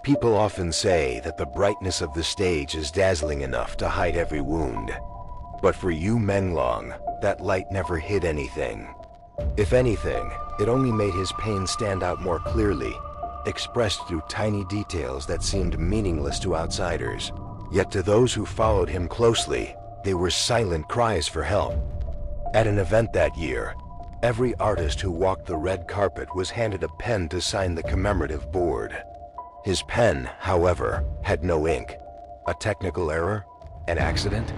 People often say that the brightness of the stage is dazzling enough to hide every wound. But for Yu Menglong, that light never hid anything. If anything, it only made his pain stand out more clearly, expressed through tiny details that seemed meaningless to outsiders. Yet to those who followed him closely, they were silent cries for help. At an event that year, every artist who walked the red carpet was handed a pen to sign the commemorative board. His pen, however, had no ink. A technical error? An accident?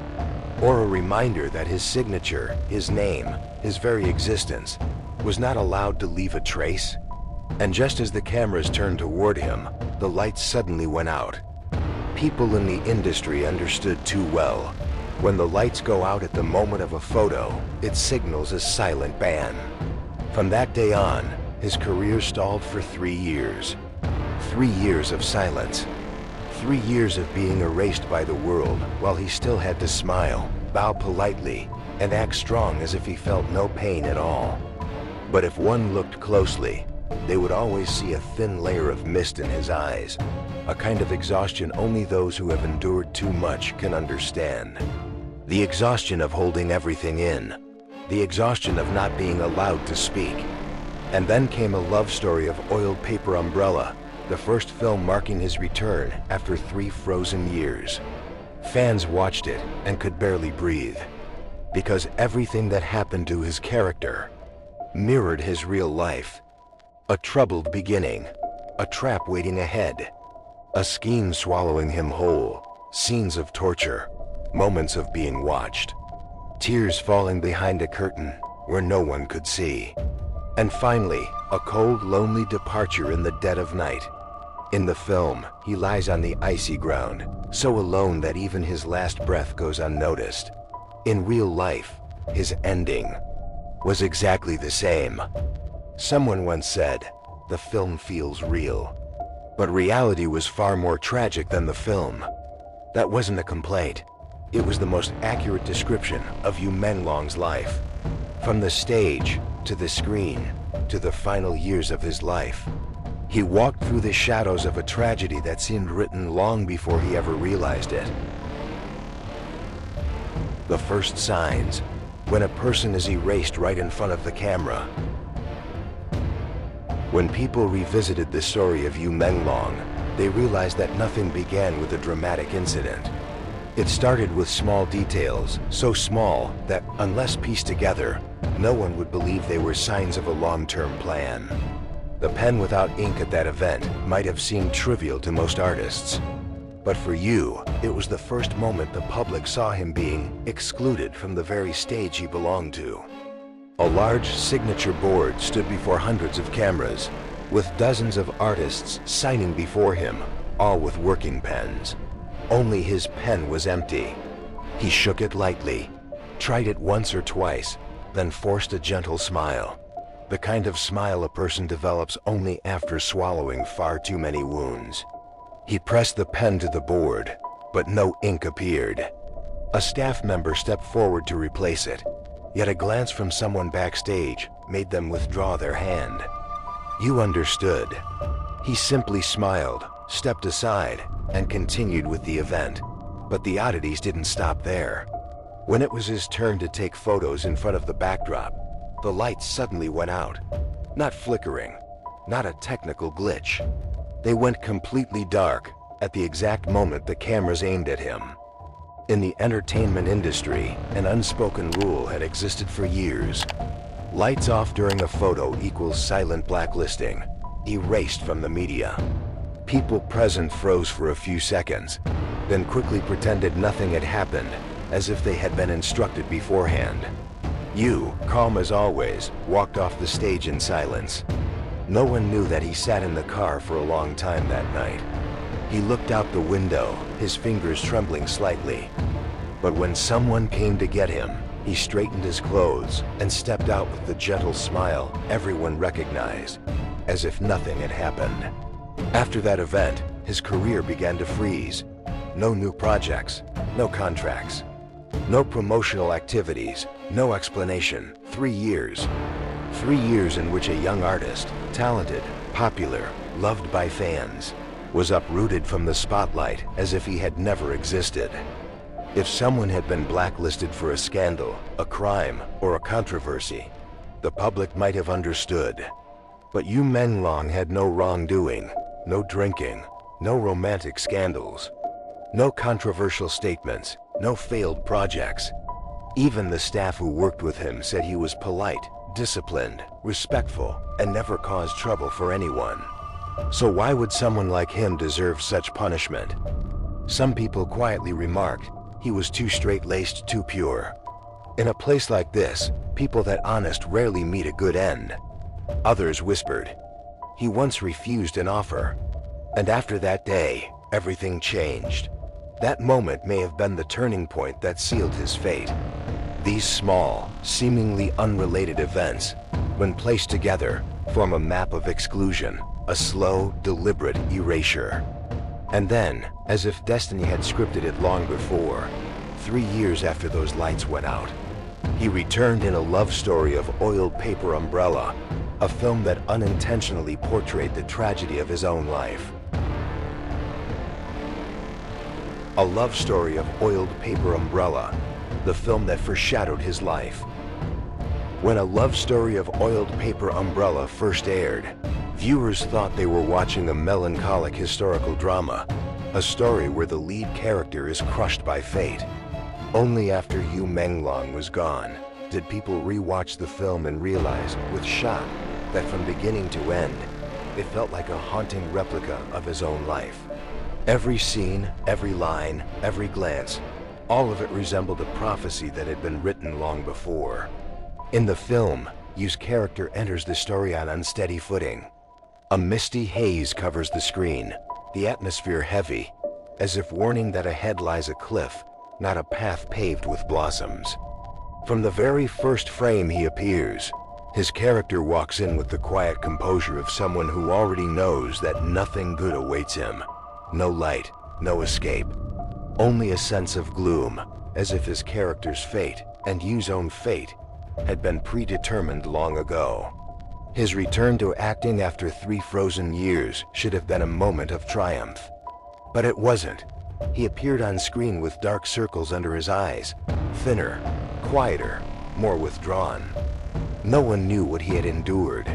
Or a reminder that his signature, his name, his very existence, was not allowed to leave a trace? And just as the cameras turned toward him, the lights suddenly went out. People in the industry understood too well. When the lights go out at the moment of a photo, it signals a silent ban. From that day on, his career stalled for 3 years. 3 years of silence. 3 years of being erased by the world while he still had to smile, bow politely, and act strong as if he felt no pain at all. But if one looked closely, they would always see a thin layer of mist in his eyes, a kind of exhaustion only those who have endured too much can understand. The exhaustion of holding everything in, the exhaustion of not being allowed to speak. And then came a love story of Oiled Paper Umbrella, the first film marking his return after 3 frozen years. Fans watched it and could barely breathe, because everything that happened to his character mirrored his real life. A troubled beginning, a trap waiting ahead, a scheme swallowing him whole, scenes of torture, moments of being watched, tears falling behind a curtain where no one could see. And finally, a cold, lonely departure in the dead of night. In the film, he lies on the icy ground, so alone that even his last breath goes unnoticed. In real life, his ending was exactly the same. Someone once said, "The film feels real." But reality was far more tragic than the film. That wasn't a complaint. It was the most accurate description of Yu Menglong's life. From the stage, to the screen, to the final years of his life. He walked through the shadows of a tragedy that seemed written long before he ever realized it. The first signs, when a person is erased right in front of the camera. When people revisited the story of Yu Menglong, they realized that nothing began with a dramatic incident. It started with small details, so small that, unless pieced together, no one would believe they were signs of a long-term plan. The pen without ink at that event might have seemed trivial to most artists. But for Yu, it was the first moment the public saw him being excluded from the very stage he belonged to. A large signature board stood before hundreds of cameras, with dozens of artists signing before him, all with working pens. Only his pen was empty. He shook it lightly, tried it once or twice, then forced a gentle smile. The kind of smile a person develops only after swallowing far too many wounds. He pressed the pen to the board, but no ink appeared. A staff member stepped forward to replace it, yet a glance from someone backstage made them withdraw their hand. Yu understood. He simply smiled, stepped aside, and continued with the event. But the oddities didn't stop there. When it was his turn to take photos in front of the backdrop, the lights suddenly went out. Not flickering, not a technical glitch. They went completely dark at the exact moment the cameras aimed at him. In the entertainment industry, an unspoken rule had existed for years. Lights off during a photo equals silent blacklisting, erased from the media. People present froze for a few seconds, then quickly pretended nothing had happened, as if they had been instructed beforehand. Yu, calm as always, walked off the stage in silence. No one knew that he sat in the car for a long time that night. He looked out the window, his fingers trembling slightly. But when someone came to get him, he straightened his clothes and stepped out with the gentle smile everyone recognized, as if nothing had happened. After that event, his career began to freeze. No new projects, no contracts, no promotional activities, no explanation. 3 years. 3 years in which a young artist, talented, popular, loved by fans, was uprooted from the spotlight as if he had never existed. If someone had been blacklisted for a scandal, a crime, or a controversy, the public might have understood. But Yu Menglong had no wrongdoing, no drinking, no romantic scandals, no controversial statements, no failed projects. Even the staff who worked with him said he was polite, disciplined, respectful, and never caused trouble for anyone. So why would someone like him deserve such punishment? Some people quietly remarked he was too straight-laced, too pure. In a place like this, people that honest rarely meet a good end. Others whispered he once refused an offer. And after that day, everything changed. That moment may have been the turning point that sealed his fate. These small, seemingly unrelated events, when placed together, form a map of exclusion, a slow, deliberate erasure. And then, as if destiny had scripted it long before, 3 years after those lights went out, he returned in a love story of Oiled Paper Umbrella, a film that unintentionally portrayed the tragedy of his own life. A love story of Oiled Paper Umbrella, the film that foreshadowed his life. When A Love Story of Oiled Paper Umbrella first aired, viewers thought they were watching a melancholic historical drama, a story where the lead character is crushed by fate. Only after Yu Menglong was gone did people re-watch the film and realize, with shock, that from beginning to end, it felt like a haunting replica of his own life. Every scene, every line, every glance, all of it resembled a prophecy that had been written long before. In the film, Yu's character enters the story on unsteady footing. A misty haze covers the screen, the atmosphere heavy, as if warning that ahead lies a cliff, not a path paved with blossoms. From the very first frame he appears, his character walks in with the quiet composure of someone who already knows that nothing good awaits him. No light, no escape. Only a sense of gloom, as if his character's fate, and Yu's own fate, had been predetermined long ago. His return to acting after 3 frozen years should have been a moment of triumph. But it wasn't. He appeared on screen with dark circles under his eyes, thinner, quieter, more withdrawn. No one knew what he had endured.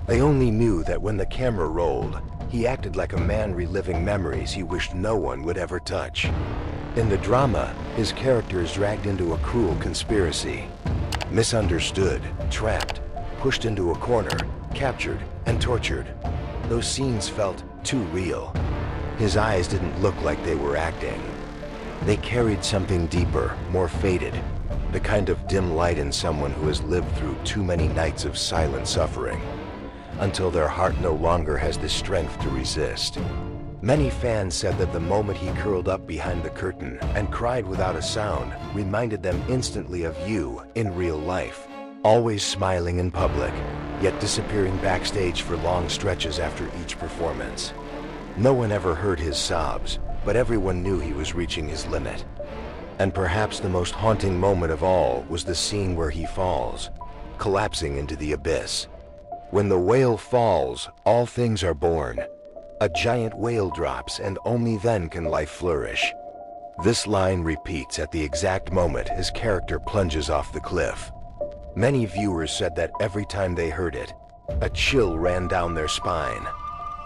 They only knew that when the camera rolled, he acted like a man reliving memories he wished no one would ever touch. In the drama, his character is dragged into a cruel conspiracy. Misunderstood, trapped, pushed into a corner, captured, and tortured. Those scenes felt too real. His eyes didn't look like they were acting. They carried something deeper, more faded, the kind of dim light in someone who has lived through too many nights of silent suffering, until their heart no longer has the strength to resist. Many fans said that the moment he curled up behind the curtain and cried without a sound reminded them instantly of Yu in real life, always smiling in public, yet disappearing backstage for long stretches after each performance. No one ever heard his sobs, but everyone knew he was reaching his limit. And perhaps the most haunting moment of all was the scene where he falls, collapsing into the abyss. When the whale falls, all things are born. A giant whale drops, and only then can life flourish. This line repeats at the exact moment his character plunges off the cliff. Many viewers said that every time they heard it, a chill ran down their spine.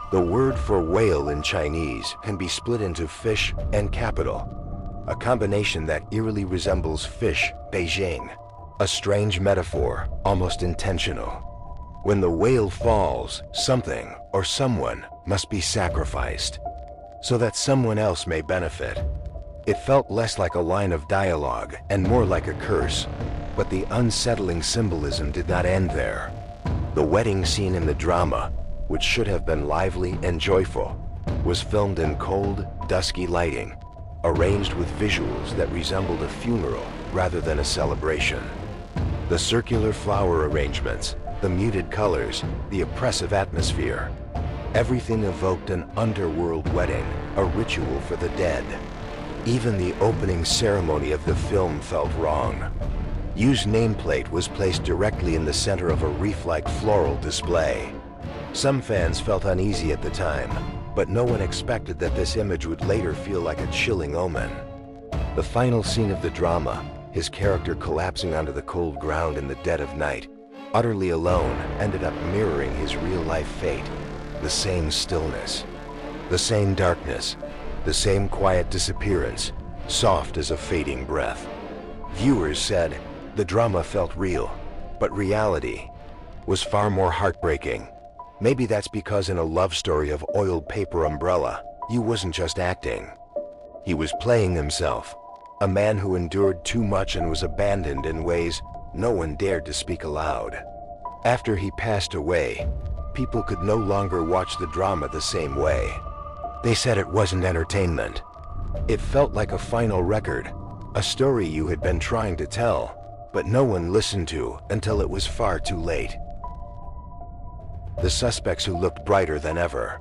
The word for whale in Chinese can be split into fish and capital, a combination that eerily resembles fish, Beijing, a strange metaphor, almost intentional. When the whale falls, something or someone must be sacrificed, so that someone else may benefit. It felt less like a line of dialogue and more like a curse, but the unsettling symbolism did not end there. The wedding scene in the drama, which should have been lively and joyful, was filmed in cold, dusky lighting, arranged with visuals that resembled a funeral rather than a celebration. The circular flower arrangements, the muted colors, the oppressive atmosphere, everything evoked an underworld wedding, a ritual for the dead. Even the opening ceremony of the film felt wrong. Yu's nameplate was placed directly in the center of a wreath-like floral display. Some fans felt uneasy at the time, But no one expected that this image would later feel like a chilling omen. The final scene of the drama, his character collapsing onto the cold ground in the dead of night, utterly alone, ended up mirroring his real-life fate. The same stillness, the same darkness, the same quiet disappearance, soft as a fading breath. Viewers said the drama felt real, but reality was far more heartbreaking. Maybe that's because in a love story of oiled paper umbrella, Yu wasn't just acting. He was playing himself, a man who endured too much and was abandoned in ways no one dared to speak aloud. After he passed away, people could no longer watch the drama the same way. They said it wasn't entertainment. It felt like a final record, a story Yu had been trying to tell, but no one listened to until it was far too late. The suspects who looked brighter than ever.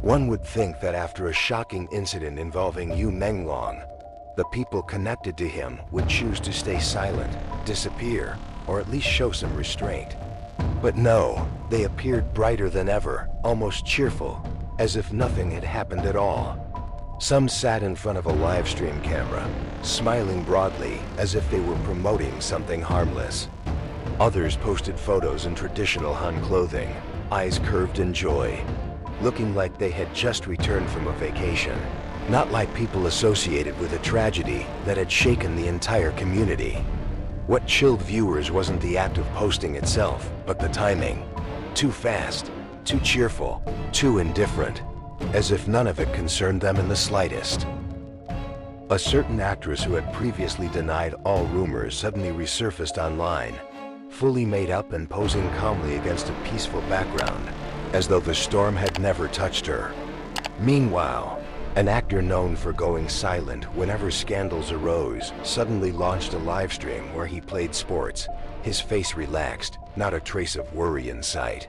One would think that after a shocking incident involving Yu Menglong, the people connected to him would choose to stay silent, disappear, or at least show some restraint. But no, they appeared brighter than ever, almost cheerful, as if nothing had happened at all. Some sat in front of a live stream camera, smiling broadly as if they were promoting something harmless. Others posted photos in traditional Han clothing, eyes curved in joy, looking like they had just returned from a vacation, not like people associated with a tragedy that had shaken the entire community. What chilled viewers wasn't the act of posting itself, but the timing. Too fast, too cheerful, too indifferent, as if none of it concerned them in the slightest. A certain actress who had previously denied all rumors suddenly resurfaced online, fully made up and posing calmly against a peaceful background, as though the storm had never touched her. Meanwhile, an actor known for going silent whenever scandals arose suddenly launched a live stream where he played sports, his face relaxed, not a trace of worry in sight.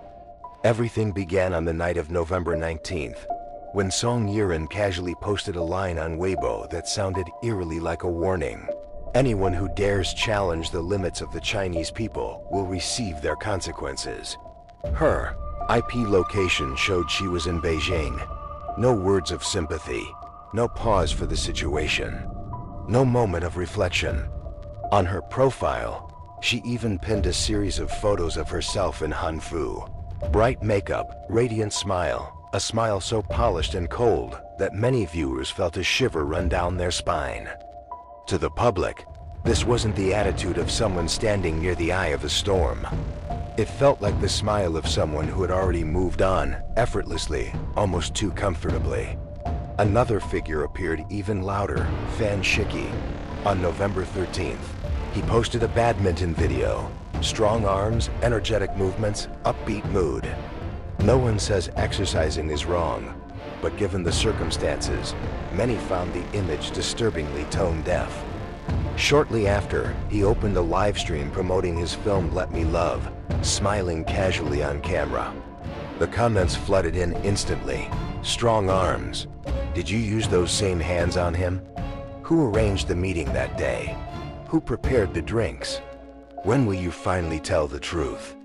Everything began on the night of November 19th, when Song Yiren casually posted a line on Weibo that sounded eerily like a warning. Anyone who dares challenge the limits of the Chinese people will receive their consequences. Her IP location showed she was in Beijing. No words of sympathy, no pause for the situation, no moment of reflection. On her profile, she even pinned a series of photos of herself in Hanfu. Bright makeup, radiant smile, a smile so polished and cold that many viewers felt a shiver run down their spine. To the public, this wasn't the attitude of someone standing near the eye of a storm. It felt like the smile of someone who had already moved on, effortlessly, almost too comfortably. Another figure appeared even louder, Fan Shiki. On November 13th, he posted a badminton video. Strong arms, energetic movements, upbeat mood. No one says exercising is wrong, but given the circumstances, many found the image disturbingly tone-deaf. Shortly after, he opened a live stream promoting his film Let Me Love, smiling casually on camera. The comments flooded in instantly. Strong arms. Did you use those same hands on him? Who arranged the meeting that day? Who prepared the drinks? When will you finally tell the truth?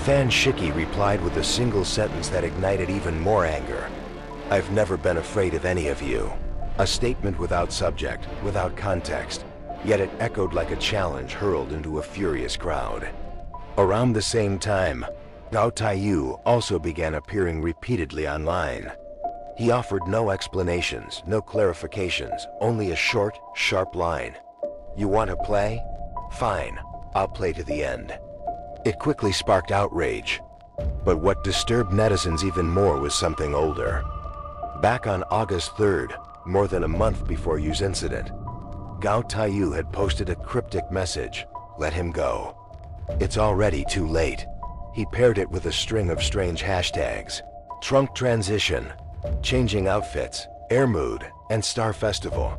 Fan Shiki replied with a single sentence that ignited even more anger. I've never been afraid of any of you. A statement without subject, without context, yet it echoed like a challenge hurled into a furious crowd. Around the same time, Gao Taiyu also began appearing repeatedly online. He offered no explanations, no clarifications, only a short, sharp line. You want to play? Fine, I'll play to the end. It quickly sparked outrage. But what disturbed netizens even more was something older. Back on August 3rd, more than a month before Yu's incident, Gao Taiyu had posted a cryptic message, let him go. It's already too late. He paired it with a string of strange hashtags. Trunk transition, changing outfits, air mood, and Star Festival.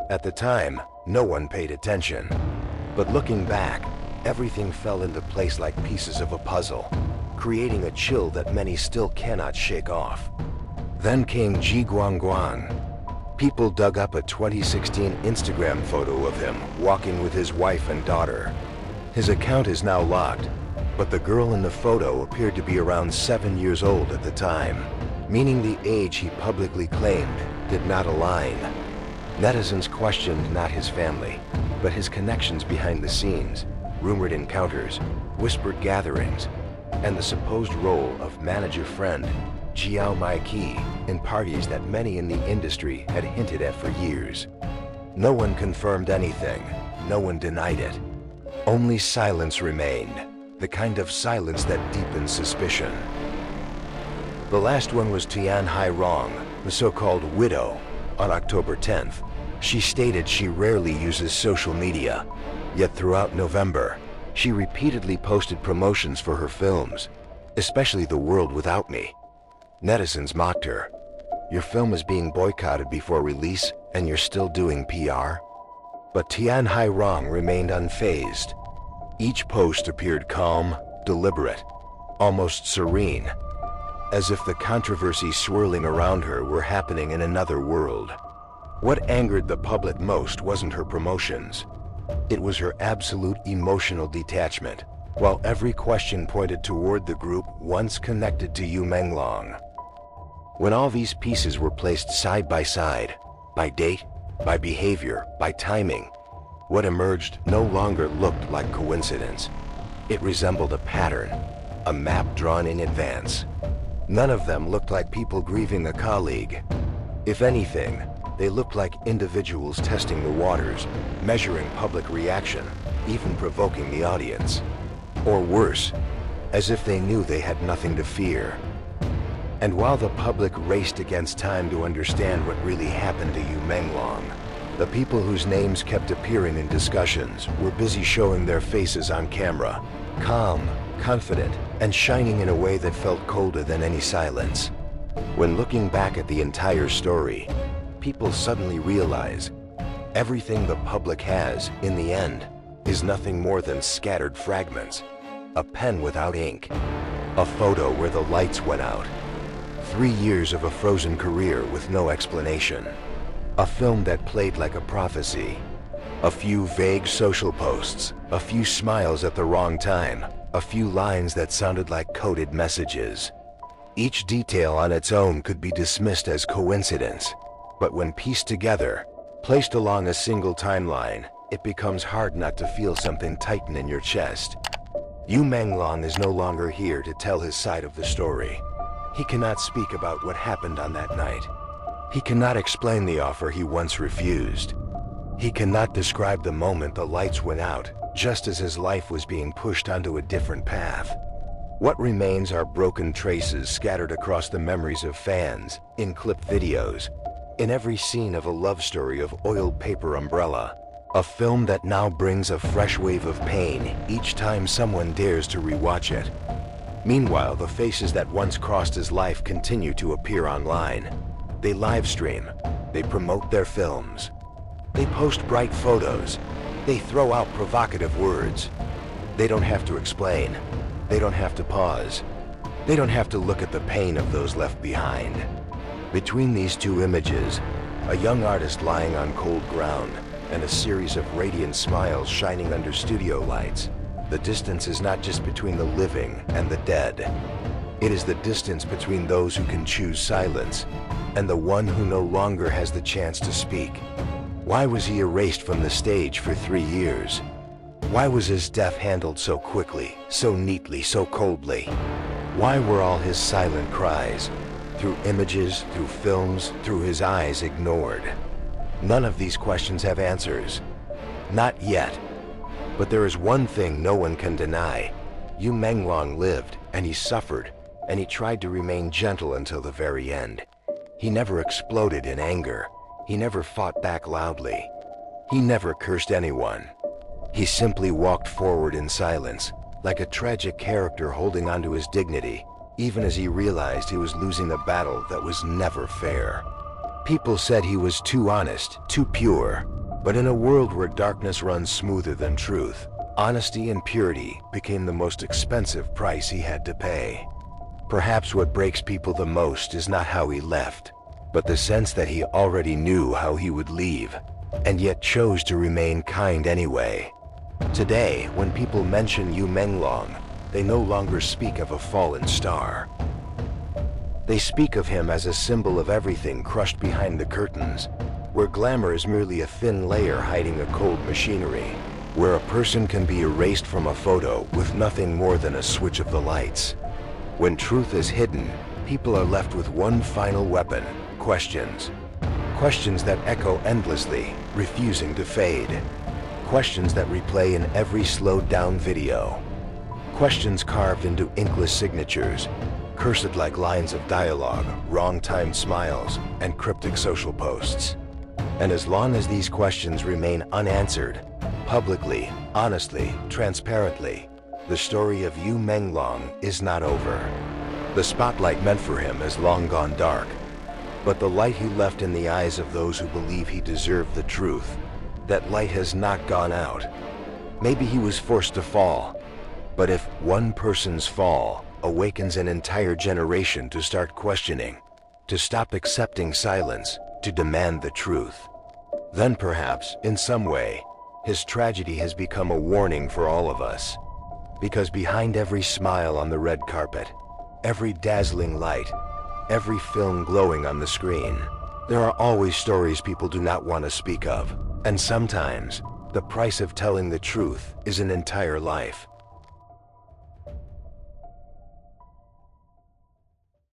At the time, no one paid attention. But looking back, everything fell into place like pieces of a puzzle, creating a chill that many still cannot shake off. Then came Ji Guangguang. People dug up a 2016 Instagram photo of him walking with his wife and daughter. His account is now locked, but the girl in the photo appeared to be around 7 years old at the time. meaning the age he publicly claimed did not align. Netizens questioned not his family, but his connections behind the scenes, rumored encounters, whispered gatherings, and the supposed role of manager-friend Jiao Maiki in parties that many in the industry had hinted at for years. No one confirmed anything, no one denied it. Only silence remained, the kind of silence that deepens suspicion. The last one was Tian Hairong, the so-called widow. On October 10th, she stated she rarely uses social media, yet throughout November, she repeatedly posted promotions for her films, especially The World Without Me. Netizens mocked her. Your film is being boycotted before release and you're still doing PR? But Tian Hairong remained unfazed. Each post appeared calm, deliberate, almost serene, as if the controversy swirling around her were happening in another world. What angered the public most wasn't her promotions. It was her absolute emotional detachment, while every question pointed toward the group once connected to Yu Menglong. When all these pieces were placed side by side, by date, by behavior, by timing, what emerged no longer looked like coincidence. It resembled a pattern, a map drawn in advance. None of them looked like people grieving a colleague. If anything, they looked like individuals testing the waters, measuring public reaction, even provoking the audience. Or worse, as if they knew they had nothing to fear. And while the public raced against time to understand what really happened to Yu Menglong, the people whose names kept appearing in discussions were busy showing their faces on camera, calm, confident, and shining in a way that felt colder than any silence. When looking back at the entire story, people suddenly realize everything the public has, in the end, is nothing more than scattered fragments. A pen without ink, a photo where the lights went out, 3 years of a frozen career with no explanation, a film that played like a prophecy, a few vague social posts, a few smiles at the wrong time, a few lines that sounded like coded messages. Each detail on its own could be dismissed as coincidence, but when pieced together, placed along a single timeline, it becomes hard not to feel something tighten in your chest. Yu Menglong is no longer here to tell his side of the story. He cannot speak about what happened on that night. He cannot explain the offer he once refused. He cannot describe the moment the lights went out, just as his life was being pushed onto a different path. What remains are broken traces scattered across the memories of fans, in clipped videos, in every scene of a love story of oiled paper umbrella. A film that now brings a fresh wave of pain each time someone dares to rewatch it. Meanwhile, the faces that once crossed his life continue to appear online. They live stream, they promote their films, they post bright photos, they throw out provocative words. They don't have to explain, they don't have to pause, they don't have to look at the pain of those left behind. Between these two images, a young artist lying on cold ground, and a series of radiant smiles shining under studio lights. The distance is not just between the living and the dead. It is the distance between those who can choose silence and the one who no longer has the chance to speak. Why was he erased from the stage for 3 years? Why was his death handled so quickly, so neatly, so coldly? Why were all his silent cries, through images, through films, through his eyes, ignored? None of these questions have answers. Not yet. But there is one thing no one can deny. Yu Menglong lived, and he suffered, and he tried to remain gentle until the very end. He never exploded in anger. He never fought back loudly. He never cursed anyone. He simply walked forward in silence, like a tragic character holding onto his dignity, even as he realized he was losing a battle that was never fair. People said he was too honest, too pure. But in a world where darkness runs smoother than truth, honesty and purity became the most expensive price he had to pay. Perhaps what breaks people the most is not how he left, but the sense that he already knew how he would leave, and yet chose to remain kind anyway. Today, when people mention Yu Menglong, they no longer speak of a fallen star. They speak of him as a symbol of everything crushed behind the curtains, where glamour is merely a thin layer hiding a cold machinery, where a person can be erased from a photo with nothing more than a switch of the lights. When truth is hidden, people are left with one final weapon: questions. Questions that echo endlessly, refusing to fade. Questions that replay in every slowed-down video. Questions carved into inkless signatures, cursed like lines of dialogue, wrong-timed smiles, and cryptic social posts. And as long as these questions remain unanswered, publicly, honestly, transparently, the story of Yu Menglong is not over. The spotlight meant for him has long gone dark, but the light he left in the eyes of those who believe he deserved the truth, that light has not gone out. Maybe he was forced to fall, but if one person's fall awakens an entire generation to start questioning, to stop accepting silence, to demand the truth, then perhaps, in some way, his tragedy has become a warning for all of us. Because behind every smile on the red carpet, every dazzling light, every film glowing on the screen, there are always stories people do not want to speak of. And sometimes, the price of telling the truth is an entire life.